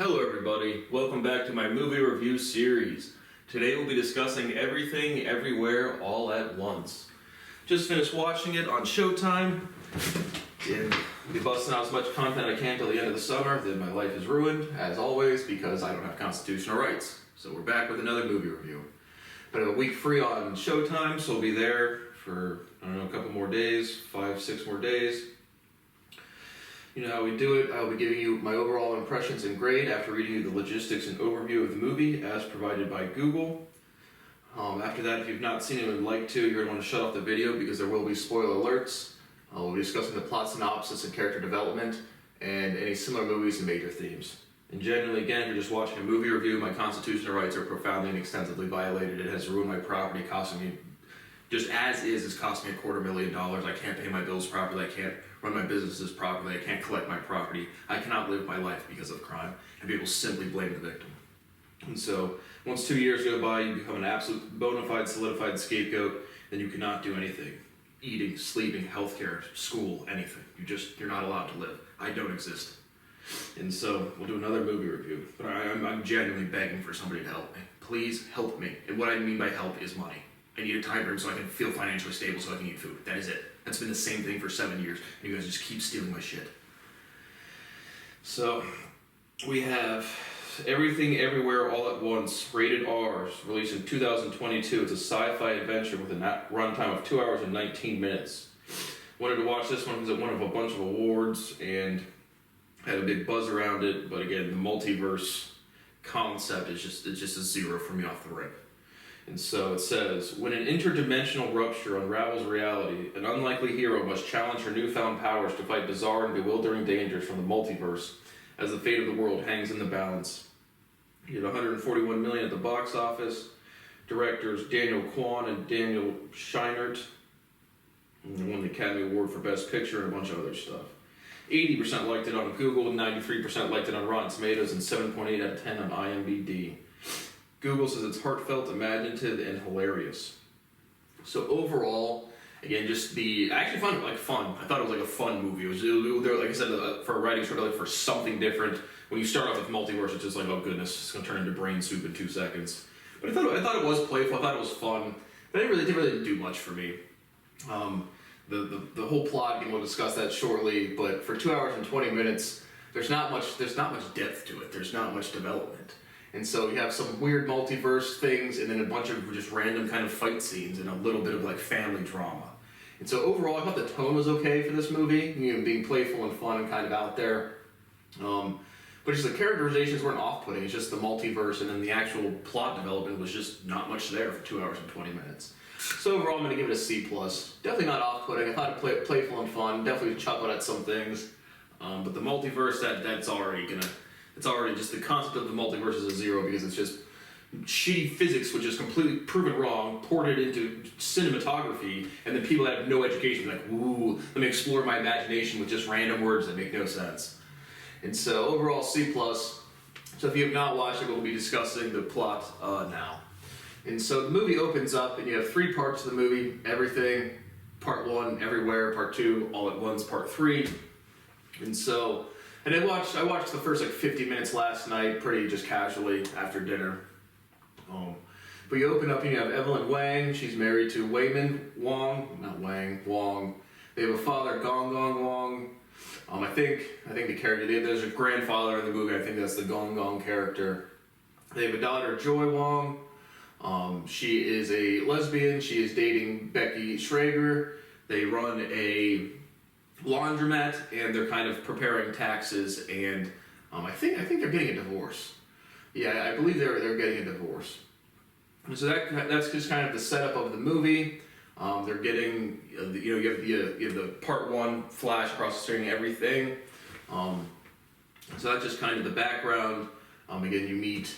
Hello everybody, welcome back to my movie review series. Today we'll be discussing Everything, Everywhere, All at Once. Just finished watching it on Showtime, and I'll be busting out as much content I can till the end of the summer. Then my life is ruined, as always, because I don't have constitutional rights. So we're back with another movie review. But I have a week free on Showtime, so we'll be there for, a couple more days, 5-6 more days. You know how we do it. I'll be giving you my overall impressions and grade after reading you the logistics and overview of the movie as provided by Google. After that, if you've not seen it and would like to, you're going to want to shut off the video because there will be spoiler alerts. We'll be discussing the plot synopsis and character development and any similar movies and major themes. And generally, again, if you're just watching a movie review, my constitutional rights are profoundly and extensively violated. It has ruined my property, costing me, just as is, it's costing me $250,000. I can't pay my bills properly. I can't run my businesses properly. I can't collect my property. I cannot live my life because of crime. And people simply blame the victim. And so, once 2 years go by, you become an absolute bona fide, solidified scapegoat. Then you cannot do anything. Eating, sleeping, healthcare, school, anything. You're not allowed to live. I don't exist. And so, we'll do another movie review. But I'm genuinely begging for somebody to help me. Please help me. And what I mean by help is money. I need a time frame so I can feel financially stable so I can eat food. That is it. That's been the same thing for 7 years. And you guys just keep stealing my shit. So, we have Everything, Everywhere, All at Once, rated R, released in 2022. It's a sci-fi adventure with a runtime of 2 hours and 19 minutes. Wanted to watch this one because it won a bunch of awards and had a big buzz around it. But again, the multiverse concept is just a zero for me off the rip. And so it says, when an interdimensional rupture unravels reality, an unlikely hero must challenge her newfound powers to fight bizarre and bewildering dangers from the multiverse as the fate of the world hangs in the balance. He had $141 million at the box office. Directors Daniel Kwan and Daniel Scheinert. And won the Academy Award for Best Picture and a bunch of other stuff. 80% liked it on Google, 93% liked it on Rotten Tomatoes, and 7.8 out of 10 on IMDb. Google says it's heartfelt, imaginative, and hilarious. So overall, again, I actually found it fun. I thought it was a fun movie. It was like I said, for a writing short, for something different. When you start off with multiverse, it's just oh goodness, it's gonna turn into brain soup in 2 seconds. But I thought it was playful. I thought it was fun. But it really didn't do much for me. The whole plot, we'll discuss that shortly. But for 2 hours and 20 minutes, there's not much depth to it. There's not much development. And so you have some weird multiverse things and then a bunch of just random kind of fight scenes and a little bit of family drama. And so overall, I thought the tone was okay for this movie, being playful and fun and kind of out there. But just the characterizations weren't off-putting. It's just the multiverse and then the actual plot development was just not much there for 2 hours and 20 minutes. So overall, I'm going to give it a C+. Definitely not off-putting. I thought it playful and fun. Definitely chuckled at some things. But the multiverse, that's already going to... It's already just the concept of the multiverse is a zero because it's just shitty physics, which is completely proven wrong, ported into cinematography, and then people that have no education like, ooh, let me explore my imagination with just random words that make no sense. And so overall, C+. So if you have not watched it, we'll be discussing the plot now. And so the movie opens up, and you have 3 parts of the movie: Everything, Part 1, Everywhere, Part 2, All at Once, Part 3. And so... And I watched the first 50 minutes last night, pretty just casually after dinner. But you open up and you have Evelyn Wang. She's married to Wayman Wong, not Wang, Wong. They have a father, Gong Gong Wong. I think the character, there's a grandfather in the movie. I think that's the Gong Gong character. They have a daughter, Joy Wong. She is a lesbian. She is dating Becky Schrager. They run a laundromat, and they're kind of preparing taxes, and I think they're getting a divorce. Yeah, I believe they're getting a divorce. And so that's just kind of the setup of the movie. They're getting you have the Part 1 flash processing everything. So that's just kind of the background. Again, you meet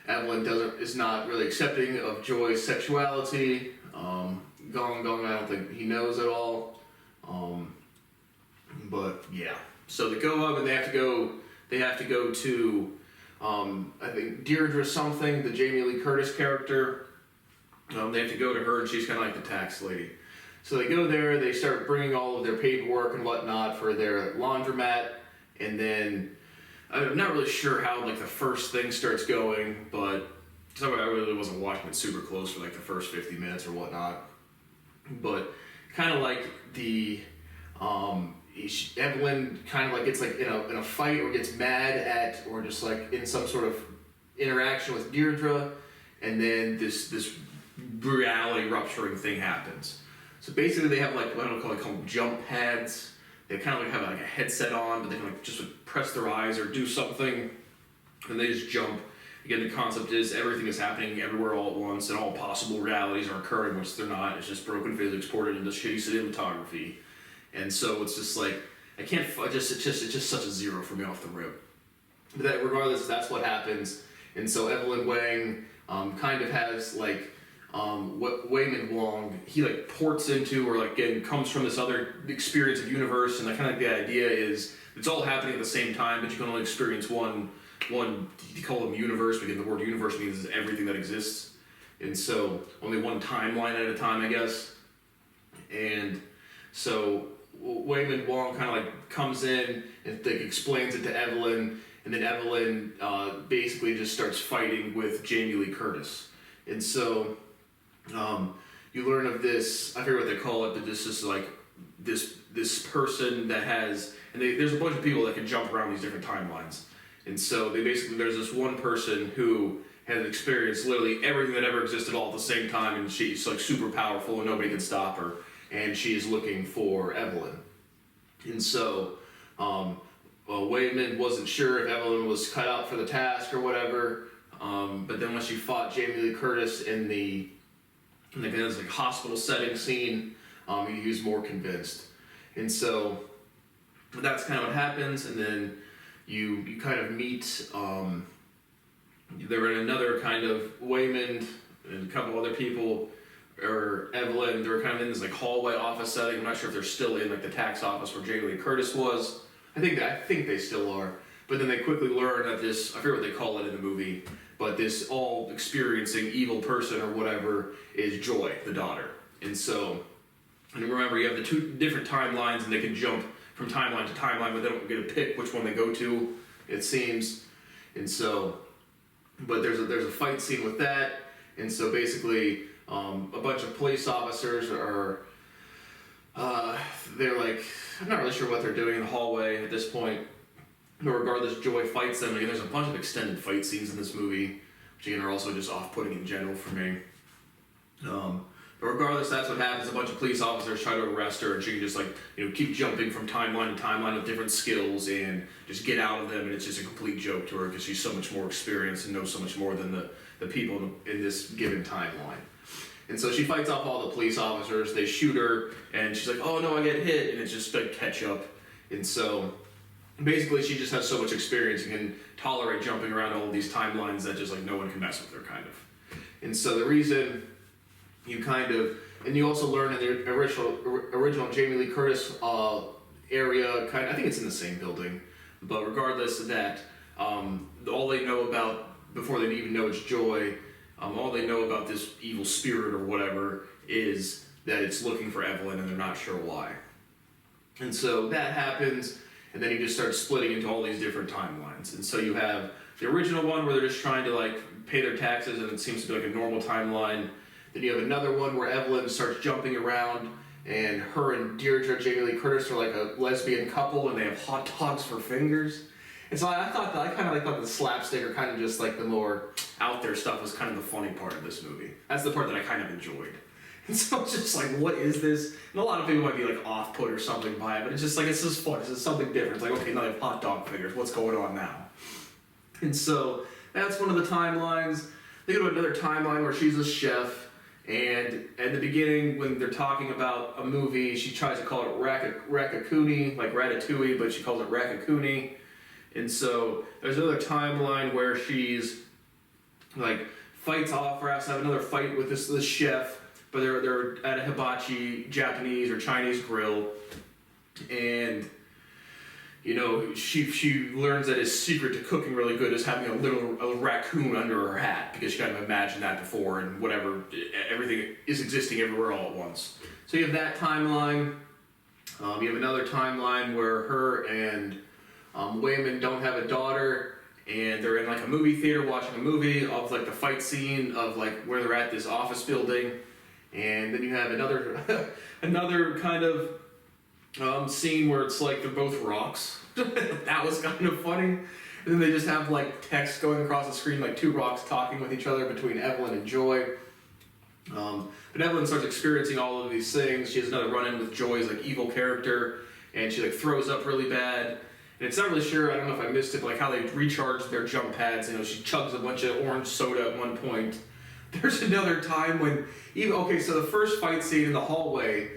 Evelyn is not really accepting of Joy's sexuality. Gong Gong, I don't think he knows at all. But yeah, so they go up and they have to go to, I think Deirdre something, the Jamie Lee Curtis character. They have to go to her, and she's kind of like the tax lady. So they go there, they start bringing all of their paperwork and whatnot for their laundromat, and then I'm not really sure how like the first thing starts going, but so I really wasn't watching it super close for like the first 50 minutes or whatnot. But kind of like Evelyn kind of like gets like in a fight or gets mad at or just like in some sort of interaction with Deirdre, and then this reality rupturing thing happens. So basically they have like what I call them jump pads. They kind of like have like a headset on, but they can like just like press their eyes or do something, and they just jump. Again, the concept is everything is happening everywhere all at once, and all possible realities are occurring, which they're not. It's just broken physics ported into shitty cinematography, and so it's just like I can't. It's just such a zero for me off the rip. But that regardless, that's what happens, and so Evelyn Wang kind of has like. What Wayman Wong, he like ports into or like again comes from this other experience of universe, and kind of the idea is it's all happening at the same time, but you can only experience one you call them universe, because the word universe means everything that exists, and so only one timeline at a time, I guess. And so Wayman Wong kind of like comes in and like explains it to Evelyn, and then Evelyn basically just starts fighting with Jamie Lee Curtis, and so you learn of this, I forget what they call it, but this is like this person that has, and there's a bunch of people that can jump around these different timelines. And so there's this one person who has experienced literally everything that ever existed all at the same time, and she's like super powerful and nobody can stop her, and she's looking for Evelyn. And so Wayman wasn't sure if Evelyn was cut out for the task or whatever, but then when she fought Jamie Lee Curtis in the like hospital setting scene, he was more convinced. And so that's kind of what happens, and then you kind of meet they're in another kind of Wayman and a couple other people, or Evelyn, they're kind of in this like hallway office setting. I'm not sure if they're still in like the tax office where Jamie Lee Curtis was. I think they still are. But then they quickly learn that this, I forget what they call it in the movie, but this all experiencing evil person or whatever is Joy, the daughter. And so, and remember, you have the two different timelines, and they can jump from timeline to timeline, but they don't get to pick which one they go to, it seems. And so, but there's a fight scene with that, and so basically a bunch of police officers are, they're like, I'm not really sure what they're doing in the hallway at this point. But regardless, Joy fights them. Again, there's a bunch of extended fight scenes in this movie, which again are also just off-putting in general for me. But regardless, that's what happens. A bunch of police officers try to arrest her, and she can just like keep jumping from timeline to timeline with different skills and just get out of them. And it's just a complete joke to her because she's so much more experienced and knows so much more than the people in this given timeline. And so she fights off all the police officers. They shoot her, and she's like, "Oh no, I get hit," and it's just like catch up. And so basically, she just has so much experience and can tolerate jumping around all of these timelines that just like no one can mess with her, kind of. And so the reason you kind of, and you also learn in the original Jamie Lee Curtis area, I think it's in the same building, but regardless of that, all they know about, before they even know it's Joy, all they know about this evil spirit or whatever is that it's looking for Evelyn, and they're not sure why. And so that happens, and then you just start splitting into all these different timelines. And so you have the original one where they're just trying to like pay their taxes, and it seems to be like a normal timeline. Then you have another one where Evelyn starts jumping around, and her and Deirdre, Jamie Lee Curtis, are like a lesbian couple, and they have hot dogs for fingers. And so I thought the slapstick, or kind of just like the more out there stuff, was kind of the funny part of this movie. That's the part that I kind of enjoyed. And so it's just like, what is this? And a lot of people might be like off-put or something by it, but it's just like, it's just fun. It's just something different. It's like, okay, now they have hot dog figures. What's going on now? And so that's one of the timelines. They go to another timeline where she's a chef, and at the beginning, when they're talking about a movie, she tries to call it Raccacoonie, like Ratatouille, but she calls it Raccacoonie. And so there's another timeline where she's like fights off, or has to have another fight with this chef, but they're at a hibachi Japanese or Chinese grill, and she learns that his secret to cooking really good is having a raccoon under her hat, because she kind of imagined that before, and whatever, everything is existing everywhere all at once. So you have that timeline. You have another timeline where her and Wayman don't have a daughter, and they're in like a movie theater watching a movie of like the fight scene of like where they're at this office building, and then you have another another kind of scene where it's like they're both rocks. That was kind of funny. And then they just have like text going across the screen, like two rocks talking with each other between Evelyn and Joy. But Evelyn starts experiencing all of these things. She has another run-in with Joy's like evil character, and she like throws up really bad. And it's not really sure, I don't know if I missed it, but like how they recharge their jump pads. You know, she chugs a bunch of orange soda at one point. There's another time when so the first fight scene in the hallway,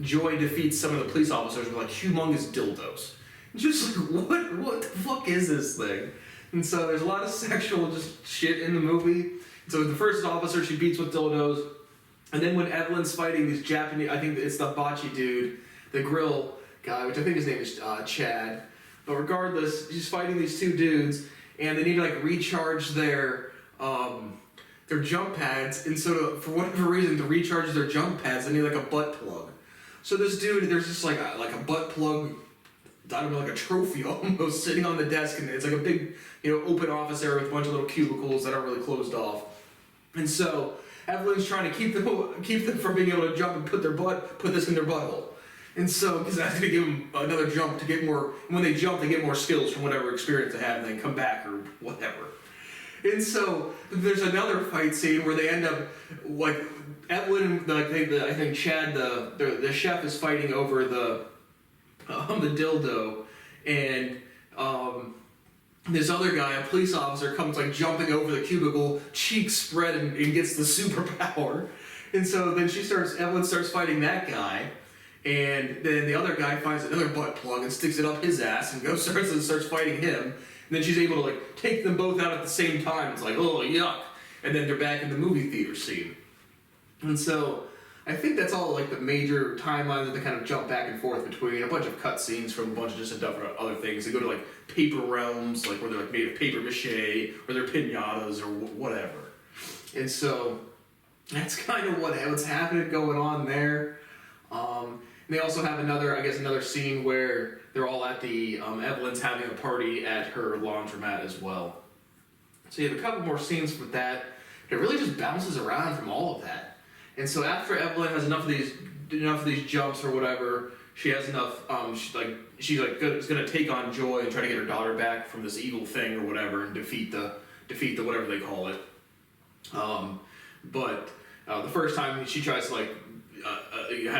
Joy defeats some of the police officers with like humongous dildos. Just like, what the fuck is this thing? And so there's a lot of sexual just shit in the movie. So the first officer she beats with dildos, and then when Evelyn's fighting these Japanese, I think it's the bocce dude, the grill guy, which I think his name is Chad. But regardless, she's fighting these two dudes, and they need to like recharge their jump pads. And so for whatever reason, to recharge their jump pads, they need like a butt plug. So this dude, there's just like a butt plug. I don't know, like a trophy almost sitting on the desk, and it's like a big, open office area with a bunch of little cubicles that aren't really closed off. And so Evelyn's trying to keep them from being able to jump and put this in their butthole. And so, because that's going to give them another jump to get more, when they jump, they get more skills from whatever experience they have, and then come back or whatever. And so there's another fight scene where they end up, like, Evelyn, I think Chad, the chef, is fighting over the dildo, and this other guy, a police officer, comes like jumping over the cubicle, cheeks spread, and gets the superpower. And so then Evelyn starts fighting that guy, and then the other guy finds another butt plug and sticks it up his ass and starts fighting him. And then she's able to like take them both out at the same time. It's like, oh yuck! And then they're back in the movie theater scene. And so I think that's all like the major timelines that they kind of jump back and forth between. A bunch of cut scenes from a bunch of just other things. They go to like paper realms, like where they're like made of paper mache, or they're pinatas or whatever. And so that's kind of what's happening going on there. And they also have another scene where they're all at the Evelyn's having a party at her laundromat as well. So you have a couple more scenes with that. It really just bounces around from all of that. And so after Evelyn has enough of these jumps or whatever, she has enough. She's gonna take on Joy and try to get her daughter back from this evil thing or whatever, and defeat the whatever they call it. But the first time she tries to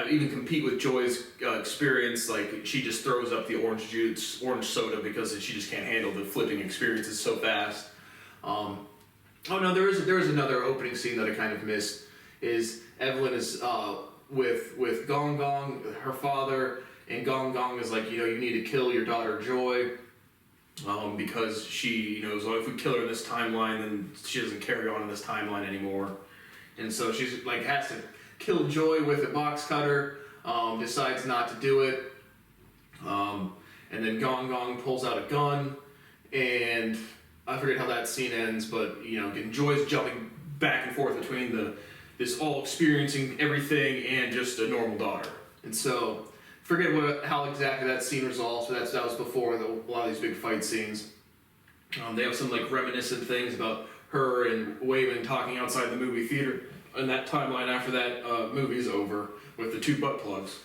even compete with Joy's experience, like she just throws up the orange soda because she just can't handle the flipping experiences so fast. There is another opening scene that I kind of missed. Is Evelyn is with Gong Gong, her father, and Gong Gong is like, you need to kill your daughter Joy, because she, so if we kill her in this timeline, then she doesn't carry on in this timeline anymore. And so she's like has to kill Joy with a box cutter, decides not to do it, and then Gong Gong pulls out a gun, and I forget how that scene ends, but again, Joy's jumping back and forth between this all experiencing everything and just a normal daughter. And so, forget how exactly that scene resolves, but that was before a lot of these big fight scenes. They have some like reminiscent things about her and Wayman talking outside the movie theater, and that timeline after that movie's over with the two butt plugs.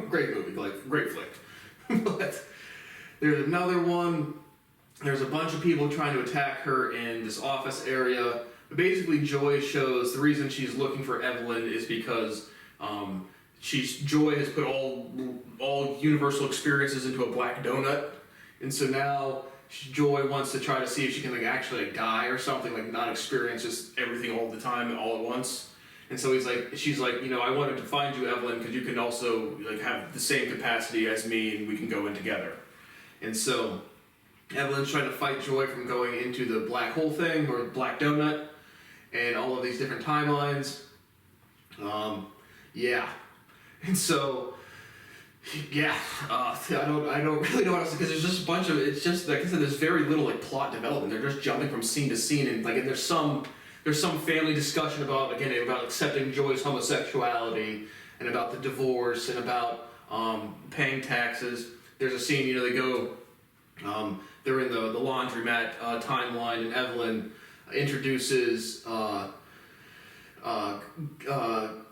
Great movie, great flick. But there's another one. There's a bunch of people trying to attack her in this office area. But basically, Joy shows the reason she's looking for Evelyn is because Joy has put all universal experiences into a black donut, and so now Joy wants to try to see if she can actually die or something, like not experience just everything all the time all at once. And so she's like, I wanted to find you, Evelyn, because you can also have the same capacity as me, and we can go in together. And so Evelyn's trying to fight Joy from going into the black hole thing or black donut, and all of these different timelines. And so, I don't really know what else, because there's just a bunch of, it's just, like I said, there's very little plot development. They're just jumping from scene to scene, and there's some family discussion about accepting Joy's homosexuality, and about the divorce, and about paying taxes. There's a scene, they go They're in the laundromat timeline, and Evelyn introduces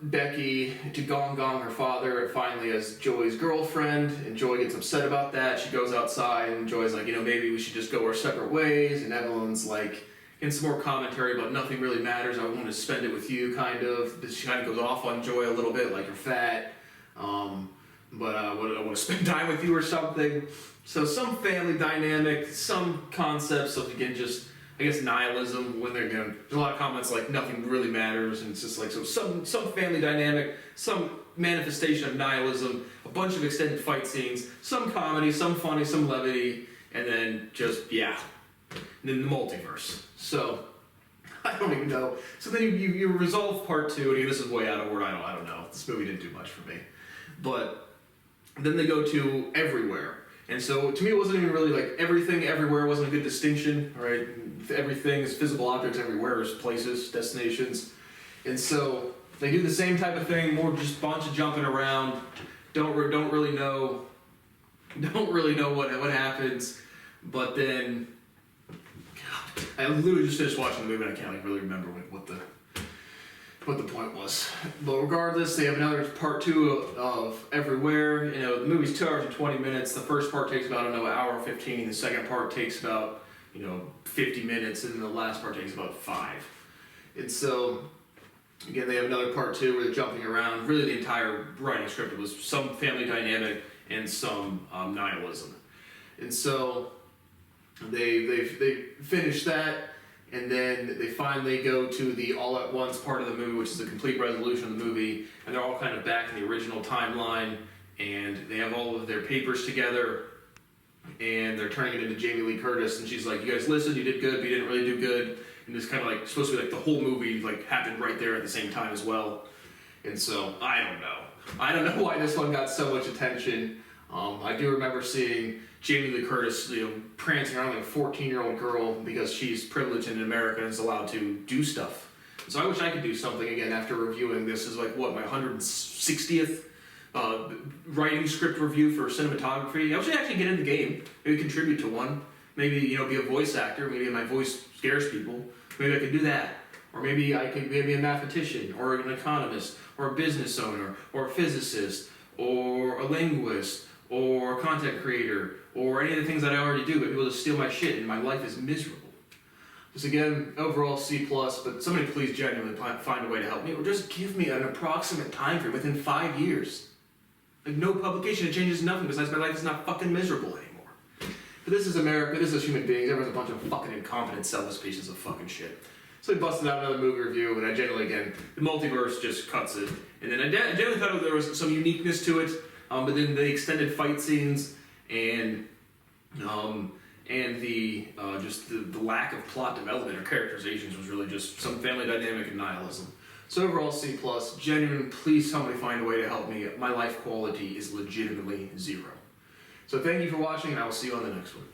Becky to Gong Gong, her father, finally as Joey's girlfriend, and Joey gets upset about that. She goes outside, and Joey's like, maybe we should just go our separate ways, and Evelyn's like, in some more commentary about nothing really matters, I want to spend it with you, kind of. She kind of goes off on Joey a little bit, like, you're fat, but I want to spend time with you or something. So some family dynamic, some concepts of, again, just, I guess, nihilism, when they're, there's a lot of comments like nothing really matters, and it's just like, so some family dynamic, some manifestation of nihilism, a bunch of extended fight scenes, some comedy, some funny, some levity, and then just, yeah, and then the multiverse. So, I don't even know. So then you resolve part 2, and this is way out of order, I don't know. This movie didn't do much for me. But then they go to Everywhere. And so, to me, it wasn't even really like everything, everywhere wasn't a good distinction, right? Everything is physical objects, everywhere is places, destinations. And so, they do the same type of thing, more just a bunch of jumping around, don't really know what happens, but then, God, I literally just finished watching the movie and I can't really remember what the point was. But regardless, they have another part 2 of Everywhere. The movie's 2 hours and 20 minutes. The first part takes about, an hour and 15. The second part takes about, 50 minutes. And then the last part takes about 5. And so, again, they have another part 2 where they're jumping around. Really, the entire writing script was some family dynamic and some nihilism. And so, they finish that. And then they finally go to the all-at-once part of the movie, which is the complete resolution of the movie, and they're all kind of back in the original timeline, and they have all of their papers together, and they're turning it into Jamie Lee Curtis, and she's like, you guys listened, you did good, but you didn't really do good, and it's kind of like, supposed to be like the whole movie like happened right there at the same time as well. And so, I don't know why this one got so much attention. I do remember seeing Jamie Lee Curtis, prancing around like a 14-year-old girl because she's privileged in America and is allowed to do stuff. So I wish I could do something again after reviewing this. Is like, my 160th writing script review for cinematography. I wish I'd actually get in the game, maybe contribute to one. Maybe, be a voice actor. Maybe my voice scares people. Maybe I could do that. Or maybe I could be a mathematician, or an economist, or a business owner, or a physicist, or a linguist, or a content creator, or any of the things that I already do, but people just steal my shit and my life is miserable. Just again, overall C+, but somebody please genuinely find a way to help me, or just give me an approximate time frame within 5 years. Like, no publication, it changes nothing besides my life is not fucking miserable anymore. But this is America, this is human beings, everyone's a bunch of fucking incompetent, selfish pieces of fucking shit. So we busted out another movie review, and I generally, again, the multiverse just cuts it. And then I generally thought there was some uniqueness to it, but then the extended fight scenes and the just the lack of plot development or characterizations was really just some family dynamic and nihilism. So overall C+, genuine, please somebody find a way to help me. My life quality is legitimately 0. So thank you for watching, and I will see you on the next one.